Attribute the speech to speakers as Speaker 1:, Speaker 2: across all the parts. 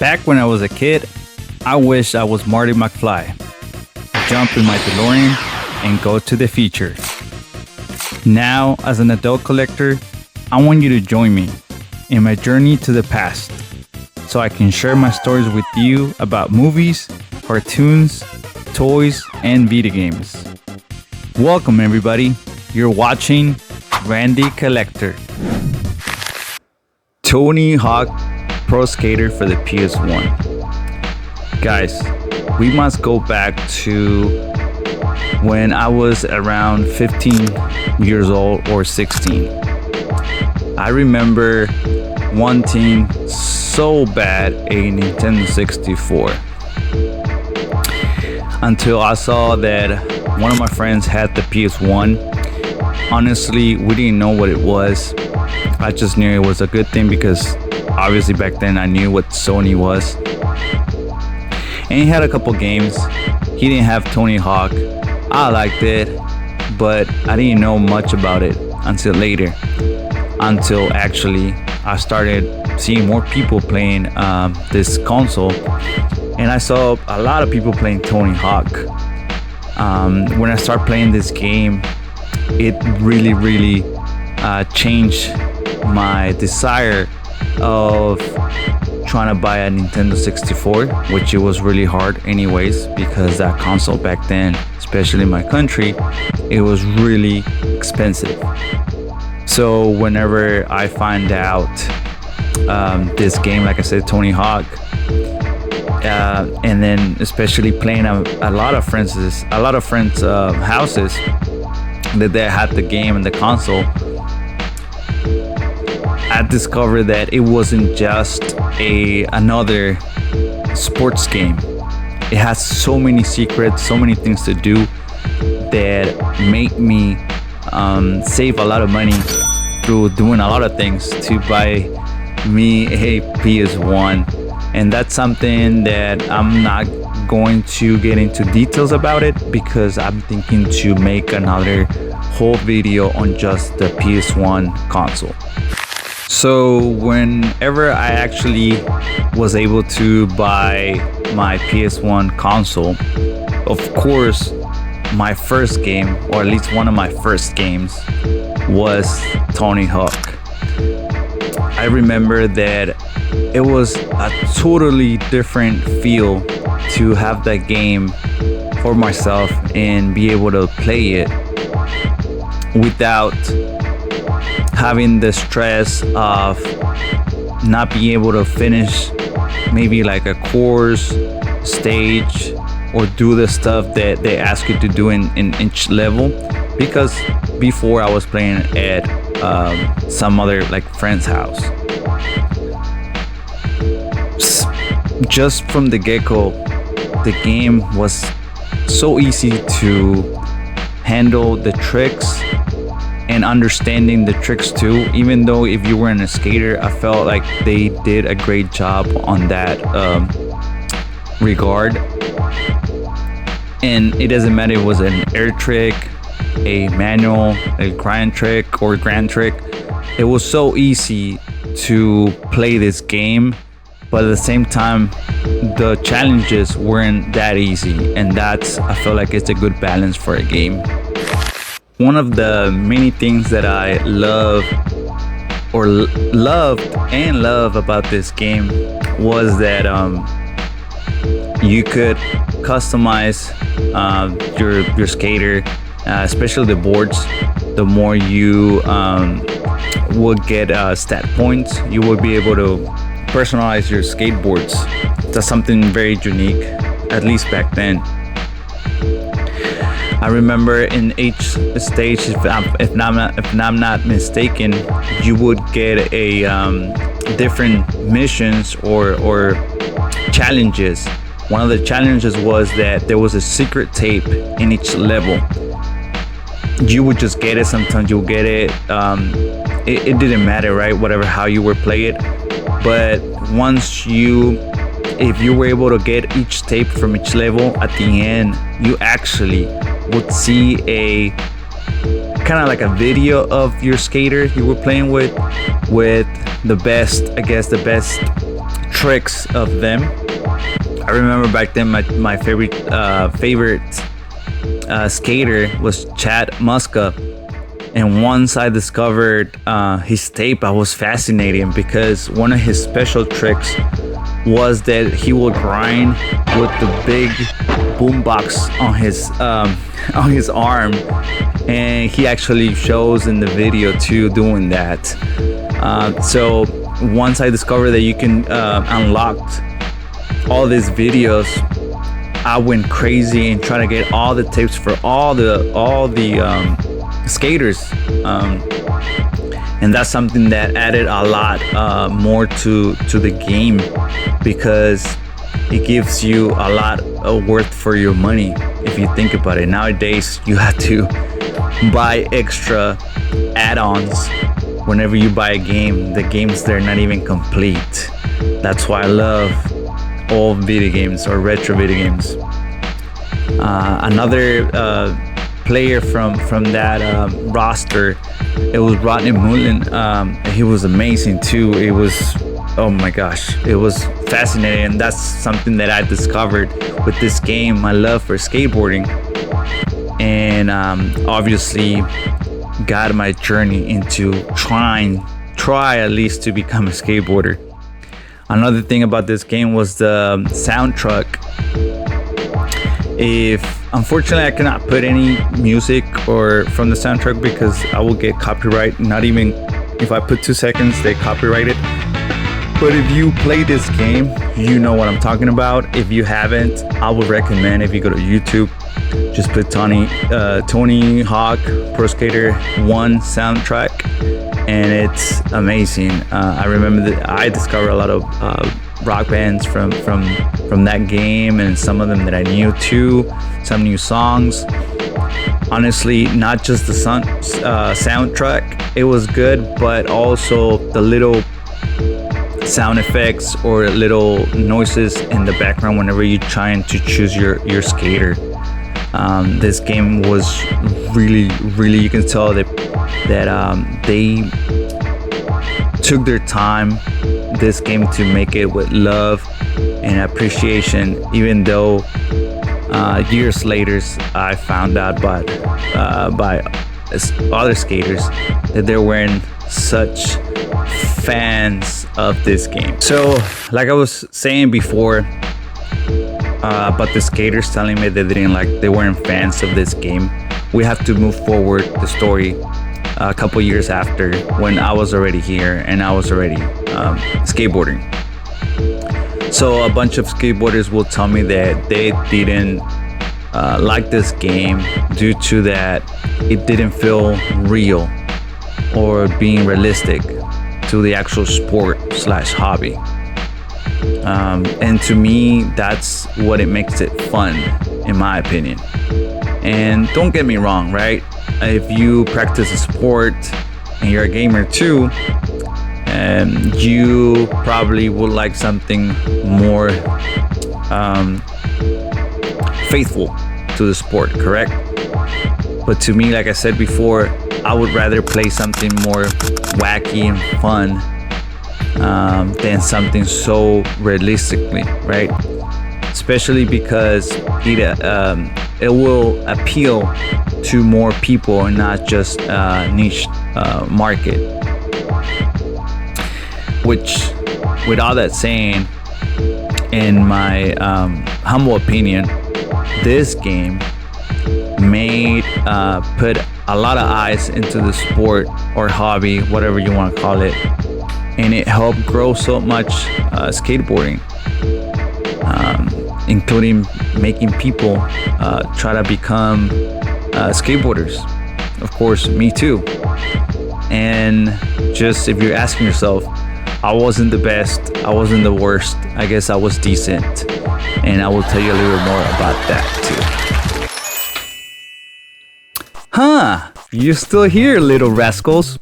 Speaker 1: Back when I was a kid, I wished I was Marty McFly. Jump in my DeLorean and go to the future. Now, as an adult collector, I want you to join me in my journey to the past so I can share my stories with you about movies, cartoons, toys, and video games. Welcome, everybody. You're watching Randy Collector. Tony Hawk Pro Skater for the PS1. Guys, we must go back to when I was around 15 years old or 16. I remember wanting so bad a Nintendo 64 until I saw that one of my friends had the PS1. Honestly, we didn't know what it was. I just knew it was a good thing because obviously back then I knew what Sony was. And he had a couple games. He didn't have Tony Hawk. I liked it, but I didn't know much about it until later. Until actually I started seeing more people playing this console. And I saw a lot of people playing Tony Hawk. When I started playing this game, it really changed my desire of trying to buy a Nintendo 64, which it was really hard anyways, because that console back then, especially in my country, it was really expensive. So whenever I find out this game, like I said, Tony Hawk, and then especially playing a lot of friends' houses that they had the game and the console, I discovered that it wasn't just another sports game. It has so many secrets, so many things to do that make me save a lot of money through doing a lot of things to buy me a PS1. And that's something that I'm not going to get into details about it because I'm thinking to make another whole video on just the PS1 console. So whenever I actually was able to buy my PS1 console, of course, my first game, or at least one of my first games, was Tony Hawk. I remember that it was a totally different feel to have that game for myself and be able to play it without having the stress of not being able to finish maybe like a course, stage, or do the stuff that they ask you to do in each level. Because before I was playing at some other like friend's house. Just from the get-go, the game was so easy to handle the tricks and understanding the tricks too. Even though if you weren't a skater, I felt like they did a great job on that regard. And it doesn't matter if it was an air trick, a manual, a grind trick, or grand trick. It was so easy to play this game, but at the same time, the challenges weren't that easy. And that's, I feel like it's a good balance for a game. One of the many things that I loved about this game was that you could customize your skater, especially the boards. The more you would get stat points, you would be able to personalize your skateboards. That's something very unique, at least back then. I remember in each stage, if I'm not mistaken, you would get a different missions or challenges. One of the challenges was that there was a secret tape in each level. You would just get it. Sometimes you'll get it. It didn't matter, right? Whatever, how you were play it. But if you were able to get each tape from each level, at the end, you actually would see a kind of like a video of your skater you were playing with the best tricks of them. I remember back then my favorite skater was Chad Muska, and once I discovered his tape, I was fascinated because one of his special tricks was that he would grind with the big boombox on his arm, and he actually shows in the video too doing that. So once I discovered that you can unlock all these videos, I went crazy and trying to get all the tapes for all the skaters, and that's something that added a lot more to the game, because it gives you a lot of worth for your money. If you think about it, nowadays you have to buy extra add-ons whenever you buy a game. The games, they're not even complete. That's why I love old video games or retro video games. Another player from that roster, it was Rodney Mullen. He was amazing too. It was, oh my gosh, it was fascinating, and that's something that I discovered with this game, my love for skateboarding, and obviously got my journey into try at least to become a skateboarder. Another thing about this game was the soundtrack. Unfortunately, I cannot put any music or from the soundtrack because I will get copyright. Not even if I put 2 seconds, they copyright it. But if you play this game, you know what I'm talking about. If you haven't, I would recommend, if you go to YouTube, just put Tony Hawk Pro Skater 1 soundtrack, and it's amazing. I remember that I discovered a lot of rock bands from that game, and some of them that I knew too, some new songs. Honestly, not just the soundtrack, it was good, but also the little sound effects or little noises in the background whenever you're trying to choose your skater. This game was really, you can tell that they took their time, this game, to make it with love and appreciation, even though years later I found out by other skaters that they weren't such fans of this game. So like I was saying before, about the skaters telling me they weren't fans of this game, we have to move forward the story a couple years after, when I was already here and I was already skateboarding. So a bunch of skateboarders will tell me that they didn't like this game due to that it didn't feel real or being realistic to the actual sport/hobby. And to me, that's what it makes it fun, in my opinion. And don't get me wrong, right? If you practice a sport and you're a gamer too, you probably would like something more faithful to the sport, correct? But to me, like I said before, I would rather play something more wacky and fun than something so realistically, right? Especially because it will appeal to more people and not just niche market. Which, with all that saying, in my humble opinion, this game put a lot of eyes into the sport or hobby, whatever you want to call it, and it helped grow so much skateboarding, including making people try to become skateboarders. Of course, me too. And just, if you're asking yourself, I wasn't the best, I wasn't the worst, I guess I was decent, and I will tell you a little more about that too. Huh, you're still here, little rascals.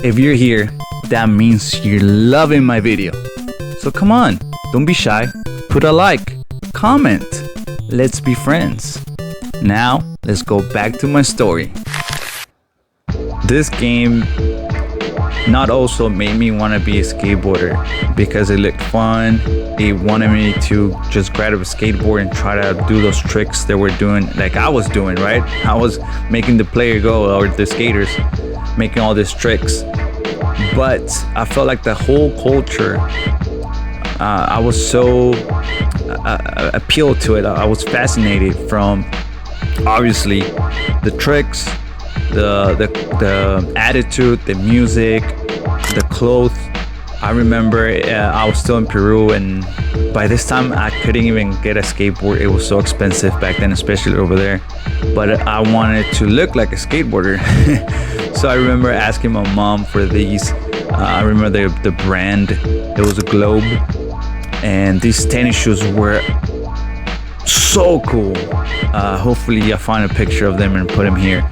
Speaker 1: If you're here, that means you're loving my video. So come on, don't be shy, put a like, comment, let's be friends. Now, let's go back to my story. This game not also made me want to be a skateboarder because it looked fun. It wanted me to just grab a skateboard and try to do those tricks that we're doing, like I was doing, right? I was making the player go, or the skaters making all these tricks. But I felt like the whole culture, I was so appealed to it. I was fascinated from, obviously, the tricks, the attitude, the music, the clothes. I remember I was still in Peru, and by this time I couldn't even get a skateboard. It was so expensive back then, especially over there. But I wanted to look like a skateboarder. So I remember asking my mom for these. I remember the brand. It was a Globe, and these tennis shoes were so cool. Hopefully I find a picture of them and put them here.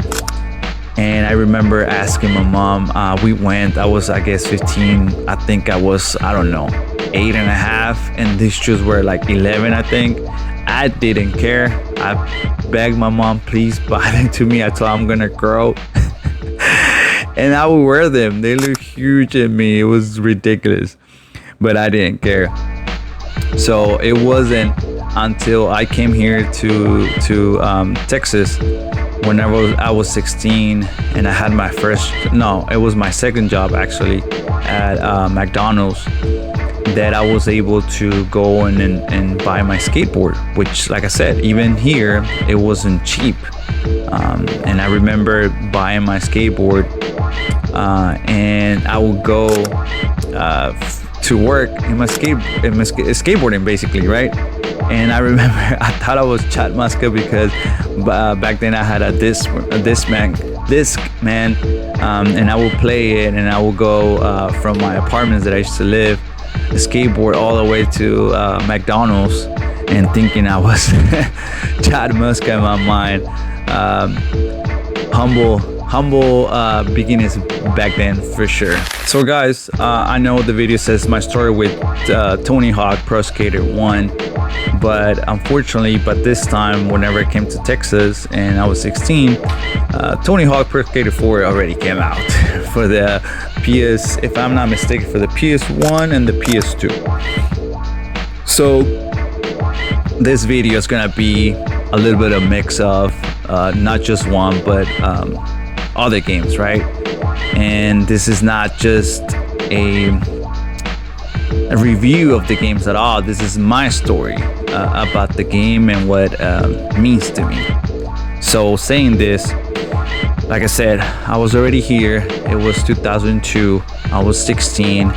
Speaker 1: And I remember asking my mom, we went, I was, I guess, 15. I think I was, I don't know, 8.5. And these shoes were like 11, I think. I didn't care. I begged my mom, please buy them to me. I told her I'm gonna grow. And I would wear them. They look huge at me. It was ridiculous. But I didn't care. So it wasn't until I came here to Texas whenever I was 16, and I had my it was my second job actually at McDonald's, that I was able to go and buy my skateboard, which, like I said, even here it wasn't cheap. And I remember buying my skateboard, and I would go to work in my skateboarding, basically, right? And I remember I thought I was Chad Muska because back then I had a disc man, and I would play it, and I would go from my apartments that I used to live, skateboard all the way to McDonald's, and thinking I was Chad Muska in my mind. Humble beginnings back then, for sure. So guys, I know the video says my story with Tony Hawk Pro Skater 1, but unfortunately, this time whenever I came to Texas and I was 16, Tony Hawk Pro Skater 4 already came out for the PS, if I'm not mistaken, for the PS1 and the PS2. So this video is gonna be a little bit of mix of not just one, but other games, right? And this is not just a review of the games at all. This is my story about the game and what it means to me. So saying this, like I said, I was already here. It was 2002. I was 16,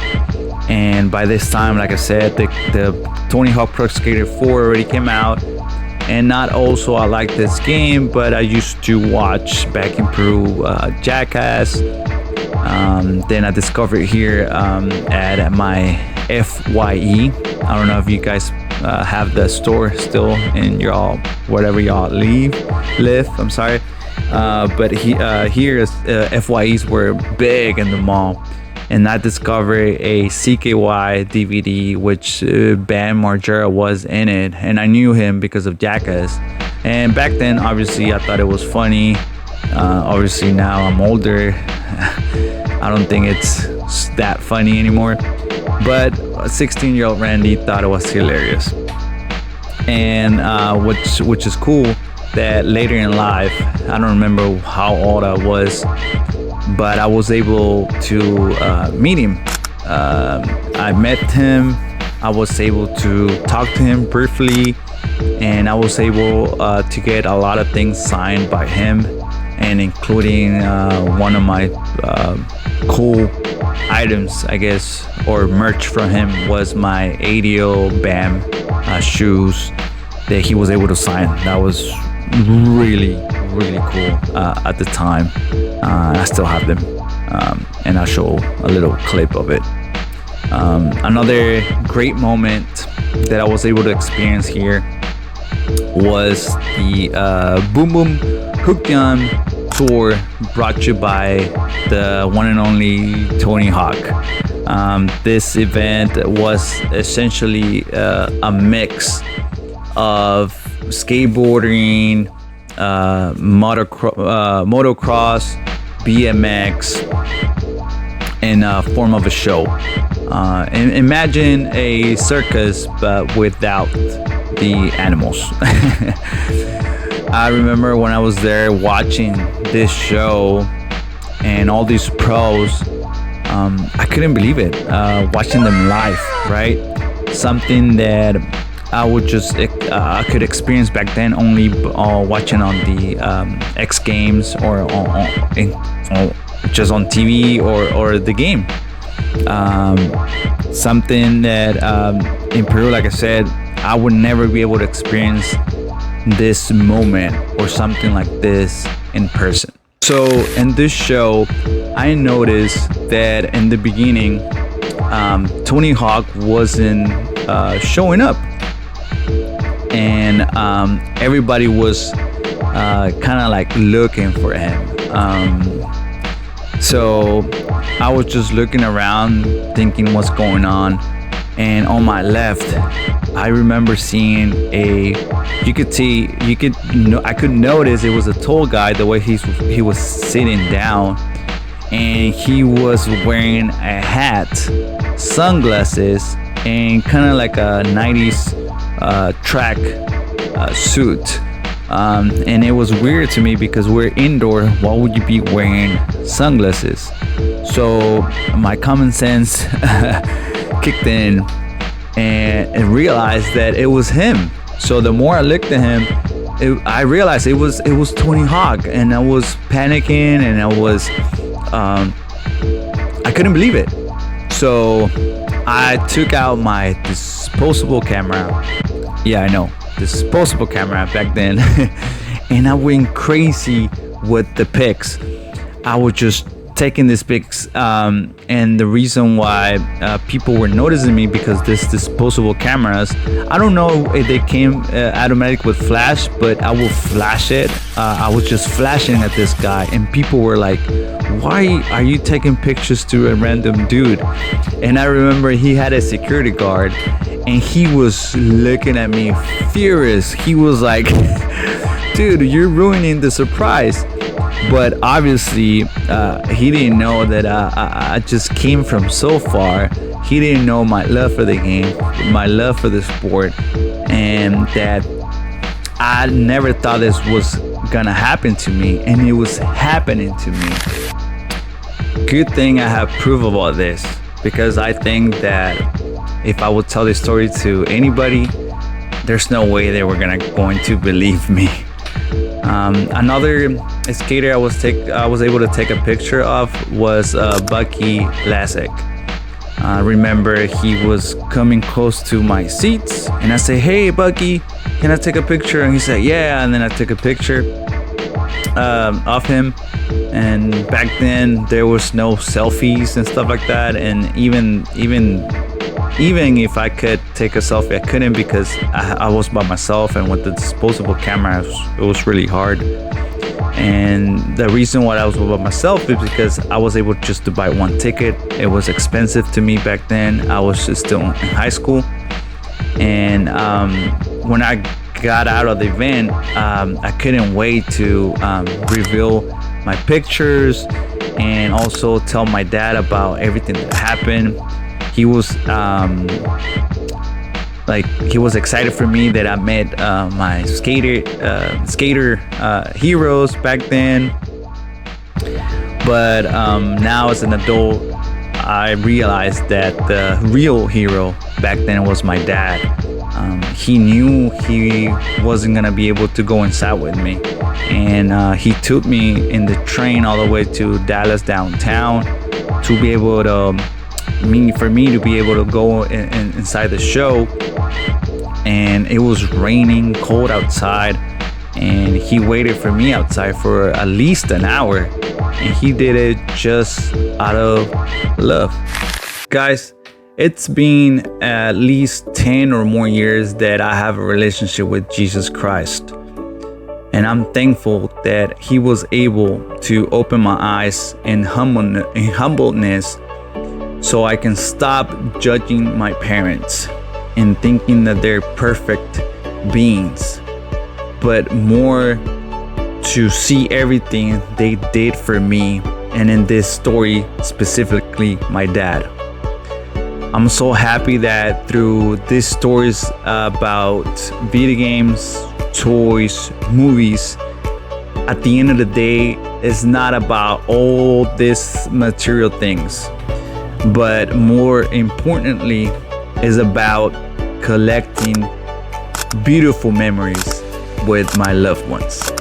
Speaker 1: and by this time, like I said, the Tony Hawk Pro Skater 4 already came out. And not also I like this game, but I used to watch back in Peru Jackass. Then I discovered here at my FYE. I don't know if you guys have the store still in y'all, wherever y'all live. I'm sorry. But here FYEs were big in the mall. And I discovered a CKY DVD, which Bam Margera was in it, and I knew him because of Jackass. And back then, obviously, I thought it was funny. Obviously, now I'm older. I don't think it's that funny anymore. But a 16-year-old Randy thought it was hilarious. And which is cool that later in life, I don't remember how old I was, but I was able to meet him. I met him. I was able to talk to him briefly, and I was able to get a lot of things signed by him, and including one of my cool items, I guess, or merch from him was my ADO BAM shoes that he was able to sign. That was really cool at the time. I still have them, and I'll show a little clip of it. Another great moment that I was able to experience here was the Boom Boom Hook'em tour, brought to you by the one and only Tony Hawk. This event was essentially a mix of skateboarding, motocross, BMX, in a form of a show. And imagine a circus, but without the animals. I remember when I was there watching this show and all these pros, I couldn't believe it. Watching them live, right? Something that I would just I could experience back then only watching on the X Games or just on TV or the game. Something that in Peru, like I said, I would never be able to experience this moment or something like this in person. So in this show, I noticed that in the beginning, Tony Hawk wasn't showing up, and everybody was kind of like looking for him. So I was just looking around, thinking what's going on, and on my left, I remember seeing I could notice it was a tall guy the way he was sitting down, and he was wearing a hat, sunglasses, and kind of like a 90s track suit. And it was weird to me because we're indoor. Why would you be wearing sunglasses? So my common sense kicked in and realized that it was him. So the more I looked at him, I realized it was Tony Hawk, and I was panicking, and I couldn't believe it. So I took out my disposable camera. Yeah, I know, disposable camera back then. And I went crazy with the pics. I was just taking these pics, and the reason why people were noticing me because this disposable cameras, I don't know if they came automatic with flash, but I will flash it. I was just flashing at this guy, and people were like, why are you taking pictures to a random dude? And I remember he had a security guard, and he was looking at me furious. He was like, dude, you're ruining the surprise. But obviously, he didn't know that I just came from so far. He didn't know my love for the game, my love for the sport, and that I never thought this was gonna happen to me, and it was happening to me. Good thing I have proof of all this, because I think that if I would tell this story to anybody, there's no way they were going to believe me. Another skater I was able to take a picture of was Bucky Lasek. I remember he was coming close to my seats, and I say, "Hey, Bucky, can I take a picture?" And he said, "Yeah." And then I took a picture of him. And back then there was no selfies and stuff like that, and even if I could take a selfie, I couldn't, because I was by myself, and with the disposable camera, it was really hard. And the reason why I was by myself is because I was able just to buy one ticket. It was expensive to me back then. I was just still in high school. And when I got out of the event, I couldn't wait to reveal my pictures and also tell my dad about everything that happened. He was he was excited for me that I met my skater heroes back then. But now as an adult, I realized that the real hero back then was my dad. He knew he wasn't gonna be able to go inside with me, and he took me in the train all the way to Dallas downtown to be able to for me to be able to go inside the show. And it was raining, cold outside, and he waited for me outside for at least an hour, and he did it just out of love. Guys, it's been at least 10 or more years that I have a relationship with Jesus Christ, and I'm thankful that he was able to open my eyes in humbleness, so I can stop judging my parents and thinking that they're perfect beings, but more to see everything they did for me and in this story specifically, my dad. I'm so happy that through these stories about video games, toys, movies, at the end of the day, it's not about all these material things, but more importantly, is about collecting beautiful memories with my loved ones.